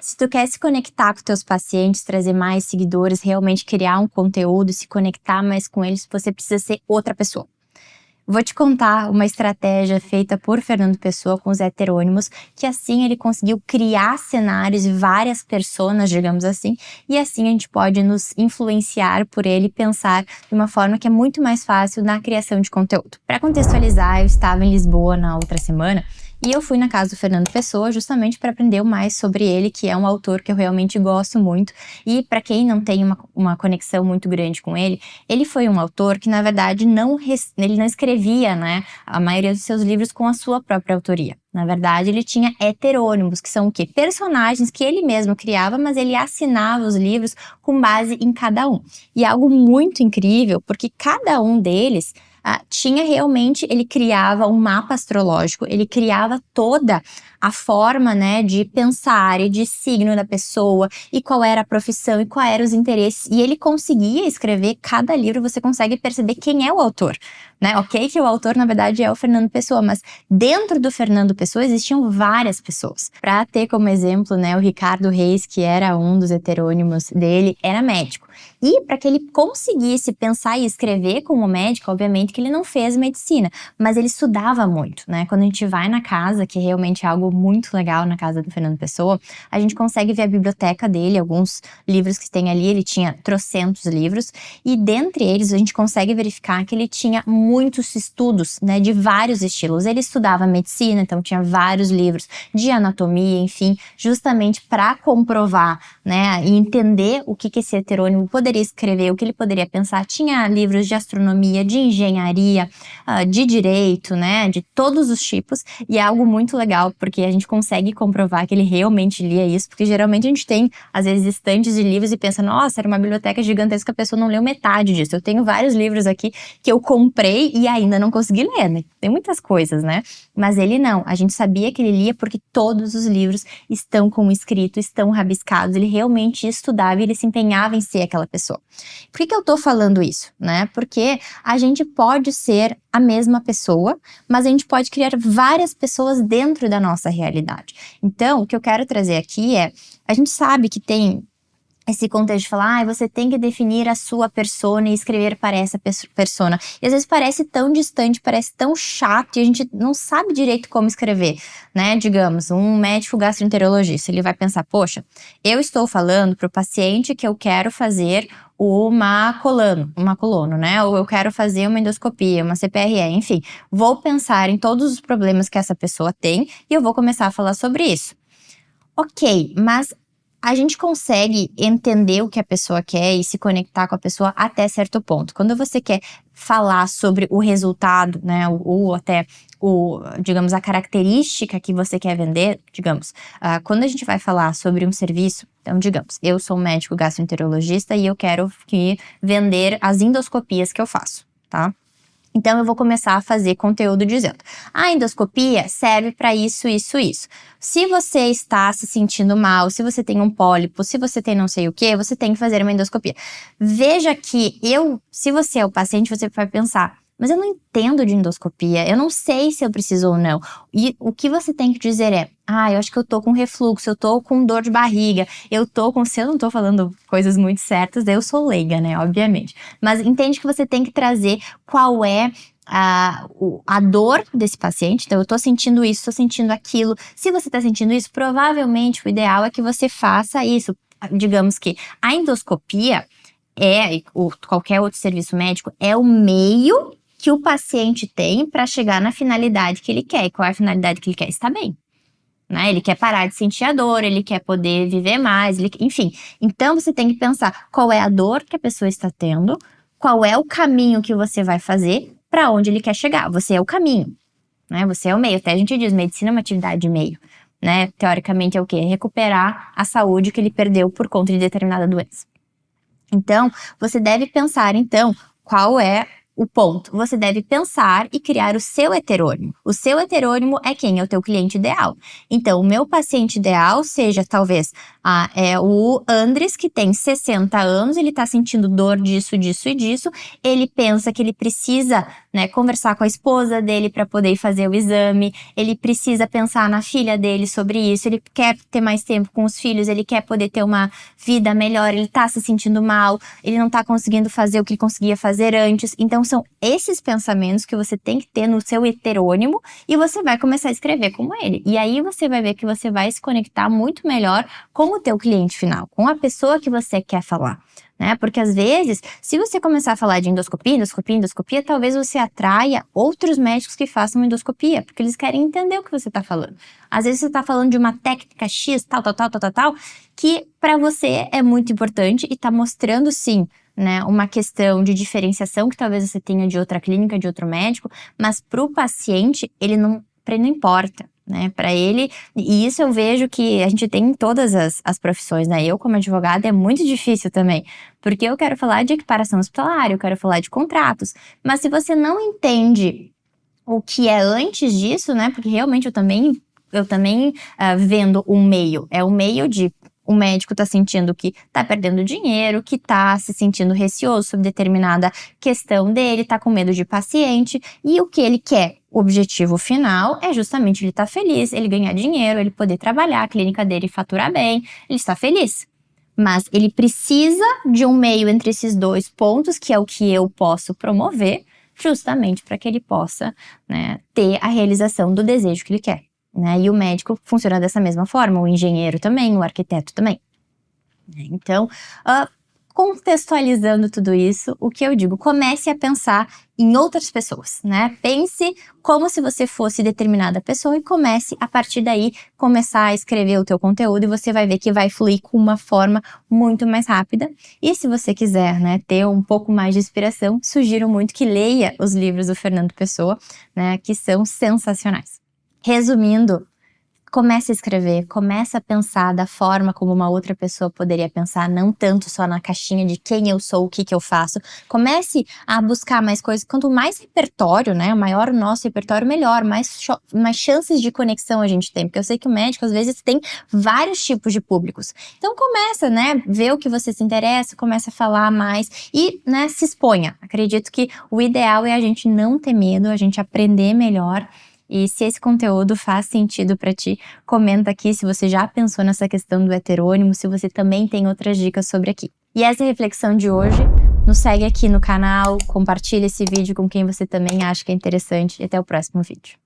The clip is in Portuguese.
Se tu quer se conectar com teus pacientes, trazer mais seguidores, realmente criar um conteúdo, se conectar mais com eles, você precisa ser outra pessoa. Vou te contar uma estratégia feita por Fernando Pessoa com os heterônimos, que assim ele conseguiu criar cenários e várias personas, digamos assim, e assim a gente pode nos influenciar por ele e pensar de uma forma que é muito mais fácil na criação de conteúdo. Para contextualizar, eu estava em Lisboa na outra semana, e eu fui na casa do Fernando Pessoa justamente para aprender mais sobre ele, que é um autor que eu realmente gosto muito. E para quem não tem uma conexão muito grande com ele foi um autor que, na verdade, ele não escrevia, né, a maioria dos seus livros com a sua própria autoria. Na verdade, ele tinha heterônimos, que são o quê? Personagens que ele mesmo criava, mas ele assinava os livros com base em cada um. E é algo muito incrível, porque cada um deles tinha realmente, ele criava um mapa astrológico, ele criava toda a forma, né, de pensar e de signo da pessoa, e qual era a profissão, e quais eram os interesses, e ele conseguia escrever cada livro, você consegue perceber quem é o autor, né? Ok que o autor, na verdade, é o Fernando Pessoa, mas dentro do Fernando Pessoa existiam várias pessoas. Para ter como exemplo, né, o Ricardo Reis, que era um dos heterônimos dele, era médico. E para que ele conseguisse pensar e escrever como médico, obviamente que ele não fez medicina, mas ele estudava muito, né? Quando a gente vai na casa, que realmente é algo muito legal na casa do Fernando Pessoa, a gente consegue ver a biblioteca dele, alguns livros que tem ali, ele tinha trocentos livros, e dentre eles a gente consegue verificar que ele tinha muitos estudos, né, de vários estilos. Ele estudava medicina, então tinha vários livros de anatomia, enfim, justamente para comprovar, né, e entender o que esse heterônimo poderia escrever, o que ele poderia pensar. Tinha livros de astronomia, de engenharia, de direito, né, de todos os tipos, e é algo muito legal, porque a gente consegue comprovar que ele realmente lia isso, porque geralmente a gente tem, às vezes, estantes de livros e pensa, nossa, era uma biblioteca gigantesca, a pessoa não leu metade disso. Eu tenho vários livros aqui que eu comprei e ainda não consegui ler, né? Tem muitas coisas, né? Mas ele não, a gente sabia que ele lia porque todos os livros estão com escrito, estão rabiscados, ele realmente estudava e ele se empenhava em ser aquela pessoa. Por que eu tô falando isso, né? Porque a gente pode ser a mesma pessoa, mas a gente pode criar várias pessoas dentro da nossa realidade. Então, o que eu quero trazer aqui é, a gente sabe que tem esse contexto de falar, você tem que definir a sua persona e escrever para essa persona. E às vezes parece tão distante, parece tão chato e a gente não sabe direito como escrever, né? Digamos, um médico gastroenterologista, ele vai pensar, poxa, eu estou falando para o paciente que eu quero fazer uma colono, né? Ou eu quero fazer uma endoscopia, uma CPRE, enfim. Vou pensar em todos os problemas que essa pessoa tem e eu vou começar a falar sobre isso. Ok, mas a gente consegue entender o que a pessoa quer e se conectar com a pessoa até certo ponto. Quando você quer falar sobre o resultado, né, ou até digamos, a característica que você quer vender, digamos, quando a gente vai falar sobre um serviço, então, digamos, eu sou um médico gastroenterologista e eu quero vender as endoscopias que eu faço, tá? Então, eu vou começar a fazer conteúdo dizendo, a endoscopia serve para isso, isso, isso. Se você está se sentindo mal, se você tem um pólipo, se você tem não sei o que, você tem que fazer uma endoscopia. Veja que se você é o paciente, você vai pensar, mas eu não entendo de endoscopia, eu não sei se eu preciso ou não. E o que você tem que dizer é, eu acho que eu tô com refluxo, eu tô com dor de barriga, se eu não tô falando coisas muito certas, eu sou leiga, né, obviamente. Mas entende que você tem que trazer qual é a dor desse paciente. Então, eu tô sentindo isso, tô sentindo aquilo. Se você tá sentindo isso, provavelmente o ideal é que você faça isso. Digamos que a endoscopia qualquer outro serviço médico, é o meio que o paciente tem para chegar na finalidade que ele quer. E qual é a finalidade que ele quer? Estar bem, né? Ele quer parar de sentir a dor, ele quer poder viver mais, enfim. Então, você tem que pensar qual é a dor que a pessoa está tendo, qual é o caminho que você vai fazer para onde ele quer chegar. Você é o caminho, né? Você é o meio. Até a gente diz, medicina é uma atividade de meio, né? Teoricamente é o quê? É recuperar a saúde que ele perdeu por conta de determinada doença. Então, você deve pensar, então, qual é o ponto? Você deve pensar e criar o seu heterônimo. O seu heterônimo é quem? É o teu cliente ideal. Então, o meu paciente ideal seja, talvez, o Andres, que tem 60 anos, ele tá sentindo dor disso, disso e disso, ele pensa que ele precisa, né, conversar com a esposa dele para poder fazer o exame, ele precisa pensar na filha dele sobre isso, ele quer ter mais tempo com os filhos, ele quer poder ter uma vida melhor, ele tá se sentindo mal, ele não tá conseguindo fazer o que ele conseguia fazer antes. Então, são esses pensamentos que você tem que ter no seu heterônimo e você vai começar a escrever como ele. E aí você vai ver que você vai se conectar muito melhor com o teu cliente final, com a pessoa que você quer falar, né? Porque às vezes, se você começar a falar de endoscopia, endoscopia, endoscopia, talvez você atraia outros médicos que façam endoscopia, porque eles querem entender o que você está falando. Às vezes você está falando de uma técnica X, tal, que para você é muito importante e está mostrando sim, né, uma questão de diferenciação que talvez você tenha de outra clínica, de outro médico, mas para o paciente, para ele não importa. Né, para ele, e isso eu vejo que a gente tem em todas as profissões, né? Eu, como advogada, é muito difícil também, porque eu quero falar de equiparação hospitalar, eu quero falar de contratos, mas se você não entende o que é antes disso, né? Porque realmente eu também vendo um meio, é o meio de o médico tá sentindo que tá perdendo dinheiro, que tá se sentindo receoso sobre determinada questão dele, tá com medo de paciente, e o que ele quer, o objetivo final é justamente ele estar feliz, ele ganhar dinheiro, ele poder trabalhar, a clínica dele faturar bem, ele está feliz. Mas ele precisa de um meio entre esses dois pontos, que é o que eu posso promover, justamente para que ele possa, né, ter a realização do desejo que ele quer. Né? E o médico funciona dessa mesma forma, o engenheiro também, o arquiteto também. Então, contextualizando tudo isso, o que eu digo, comece a pensar em outras pessoas, né? Pense como se você fosse determinada pessoa e comece, a partir daí, começar a escrever o teu conteúdo e você vai ver que vai fluir com uma forma muito mais rápida. E se você quiser, né, ter um pouco mais de inspiração, sugiro muito que leia os livros do Fernando Pessoa, né, que são sensacionais. Resumindo, comece a escrever, comece a pensar da forma como uma outra pessoa poderia pensar, não tanto só na caixinha de quem eu sou, o que eu faço. Comece a buscar mais coisas. Quanto mais repertório, né, maior o nosso repertório, melhor, mais chances de conexão a gente tem. Porque eu sei que o médico, às vezes, tem vários tipos de públicos. Então começa, né, ver o que você se interessa, começa a falar mais e, né, se exponha. Acredito que o ideal é a gente não ter medo, a gente aprender melhor. E se esse conteúdo faz sentido para ti, comenta aqui se você já pensou nessa questão do heterônimo, se você também tem outras dicas sobre aqui. E essa é a reflexão de hoje. Nos segue aqui no canal, compartilha esse vídeo com quem você também acha que é interessante e até o próximo vídeo.